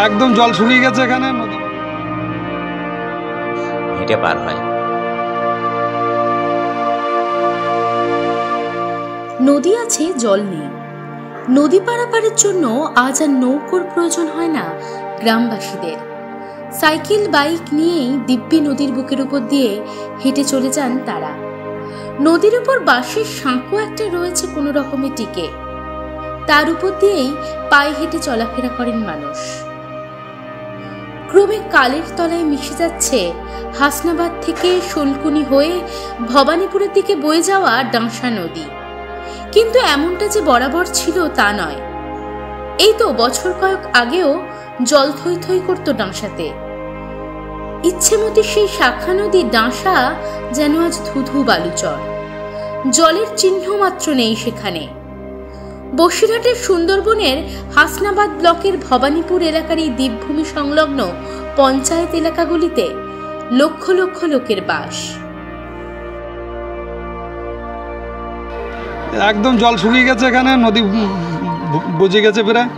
একদম জল শুকিয়ে গেছে এখানে, নদী হেঁটে পার হয়। নদী আছে, জল নেই। নদী পারাপারের জন্য আজ আর নৌকোর প্রয়োজন হয় না গ্রামবাসীদের। সাইকেল বাইক নিয়েই দিব্যি নদীর বুকের উপর দিয়ে হেঁটে চলে যান তারা। নদীর উপর বাঁশের সাঁকো একটা রয়েছে কোনো রকমে টিকে, তার উপর দিয়েই পায়ে হেঁটে চলাফেরা করেন মানুষ। ক্রমে কালের তলায় মিশে যাচ্ছে হাসনাবাদ থেকে শোলকুনি হয়ে ভবানীপুরের দিকে বয়ে যাওয়া ডাঁসা নদী। কিন্তু এমনটা যে বরাবর ছিল তা নয়। এই তো বছর কয়েক আগেও জল থই থই করত ডাঁসাতে। ইচ্ছেমতি সেই শাখা নদী ডাঁসা যেন আজ ধুধু বালুচর, জলের চিহ্ন মাত্র নেই সেখানে। বসিরহাটের সুন্দরবনের হাসনাবাদ ব্লকের ভবানীপুর এলাকার এই দ্বীপভূমি সংলগ্ন পঞ্চায়েত এলাকাগুলিতে লক্ষ লক্ষ লোকের বাস। একদম জল শুকিয়ে গেছে এখানে, নদী বুঝে গেছে প্রায়।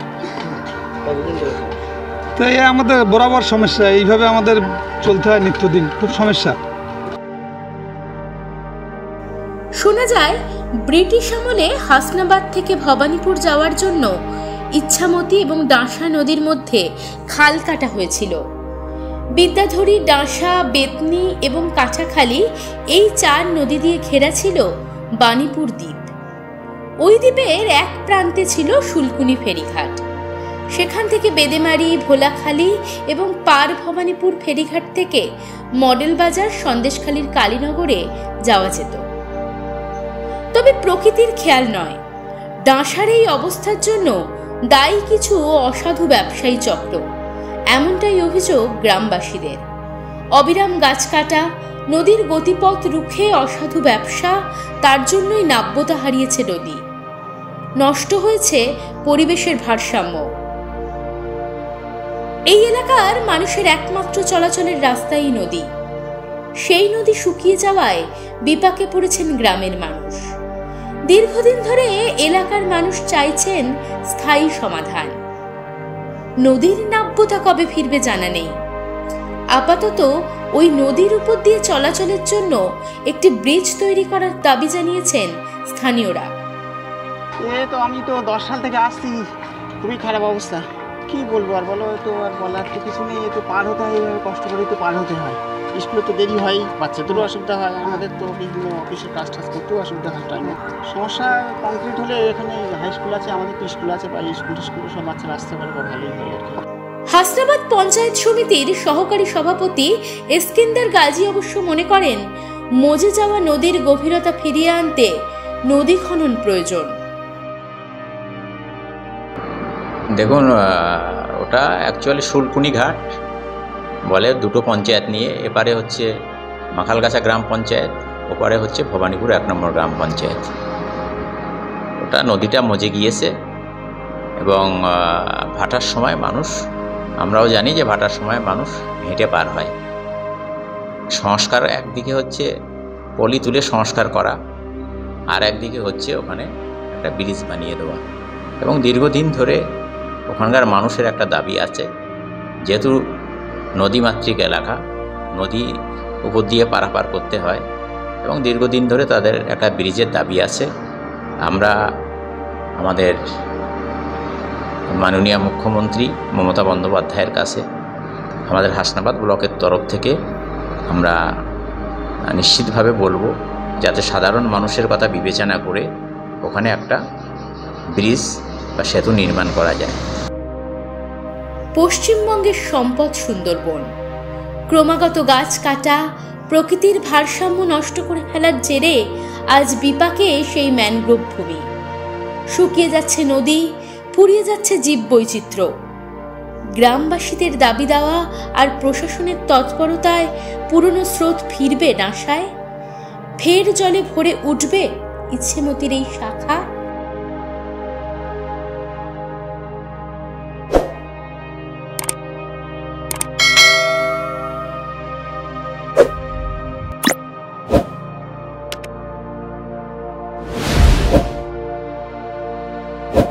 তো এই আমাদের বরাবর সমস্যা, এইভাবে আমাদের চলতে হয় নিত্যদিন, খুব সমস্যা। শোনা যায় ব্রিটিশ আমলে হাসনাবাদ থেকে ভবানীপুর যাওয়ার জন্য ইচ্ছামতি এবং ডাঁসা নদীর মধ্যে খাল কাটা হয়েছিল। বিদ্যাধরী, ডাঁসা, বেতনি এবং কাঁচাখালী এই 4 নদী দিয়ে ঘেরা ছিল বাণীপুর দ্বীপ। ওই দ্বীপের এক প্রান্তে ছিল শুলকুনি ফেরিঘাট। সেখান থেকে বেদেমারি, ভোলাখালী এবং পার ভবানীপুর ফেরিঘাট থেকে মডেল বাজার, সন্দেশখালীর কালীনগরে যাওয়া যেত। তবে প্রকৃতির খেয়াল নয়, ডাঁসার এই অবস্থার জন্য দায়ী কিছু অসাধু ব্যবসায়ী চক্র, এমনটাই অভিযোগ গ্রামবাসীদের। অবিরাম গাছ কাটা, নদীর গতিপথ রুখে অসাধু ব্যবসা, তার জন্যই নাব্যতা হারিয়েছে নদী। নষ্ট হয়েছে পরিবেশের ভারসাম্য। এই এলাকার মানুষের একমাত্র চলাচলের রাস্তাই নদী। সেই নদী শুকিয়ে যাওয়ায় বিপাকে পড়েছেন গ্রামের মানুষ। দীর্ঘদিন ধরে এলাকার মানুষ চাইছেন স্থায়ী সমাধান। নদীর নাব্যতা কবে ফিরবে জানা নেই। আপাতত ওই নদীর উপর দিয়ে চলাচলের জন্য একটি ব্রিজ তৈরি করার দাবি জানিয়েছেন স্থানীয়রা। তো আমি তো 10 সাল থেকে আসছি, খুবই খারাপ অবস্থা। কি বলবো আর, বলো তো, আর বলার তো কিছু নেই। তো পার হতে হয়, এইভাবে কষ্ট করে তো পার হতে হয়। স্কুলে তো দেরি হয়, বাচ্চাদেরও অসুবিধা হয়, আমাদের তো বিভিন্ন অফিসের কাজ টাজ করতেও অসুবিধা হয় টাইমে। সমস্যা কমপ্লিট হলে এখানে হাই স্কুল আছে, আমাদের তো স্কুল আছে, বা স্কুল সব বাচ্চারা আসতে পারে, বা ভালোই হয় আর কি। হাসনাবাদ পঞ্চায়েত সমিতির সহকারী সভাপতি এস্কেন্দার গাজী অবশ্য মনে করেন, মজে যাওয়া নদীর গভীরতা ফিরিয়ে আনতে নদী খনন প্রয়োজন। দেখুন, ওটা অ্যাকচুয়ালি শুলকুনি ঘাট বলে, দুটো পঞ্চায়েত নিয়ে। এপারে হচ্ছে মাখালগাছা গ্রাম পঞ্চায়েত, ওপারে হচ্ছে ভবানীপুর 1 নম্বর গ্রাম পঞ্চায়েত। ওটা নদীটা মজে গিয়েছে এবং ভাটার সময় মানুষ, আমরাও জানি যে ভাটার সময় মানুষ হেঁটে পার হয়। সংস্কার একদিকে হচ্ছে পলি তুলে সংস্কার করা, আর একদিকে হচ্ছে ওখানে একটা ব্রিজ বানিয়ে দেওয়া। এবং দীর্ঘদিন ধরে ওখানকার মানুষের একটা দাবি আছে, যেহেতু নদীমাতৃক এলাকা, নদী উপর দিয়ে পারাপার করতে হয় এবং দীর্ঘদিন ধরে তাদের একটা ব্রিজের দাবি আছে। আমরা আমাদের মাননীয় মুখ্যমন্ত্রী মমতা বন্দ্যোপাধ্যায়ের কাছে আমাদের হাসনাবাদ ব্লকের তরফ থেকে আমরা নিশ্চিতভাবে বলবো, যাতে সাধারণ মানুষের কথা বিবেচনা করে ওখানে একটা ব্রিজ বা সেতু নির্মাণ করা যায়। পশ্চিমবঙ্গের সম্পদ সুন্দরবন। ক্রমাগত গাছ কাটা, প্রকৃতির ভারসাম্য নষ্ট করে ফেলার জেরে আজ বিপাকে সেই ম্যানগ্রোভ ভূমি। শুকিয়ে যাচ্ছে নদী, ফুরিয়ে যাচ্ছে জীববৈচিত্র্য। গ্রামবাসীদের দাবি দেওয়া আর প্রশাসনের তৎপরতায় পুরনো স্রোত ফিরবে ডাঁসায়, ফের জলে ভরে উঠবে ইচ্ছেমতির এই শাখা।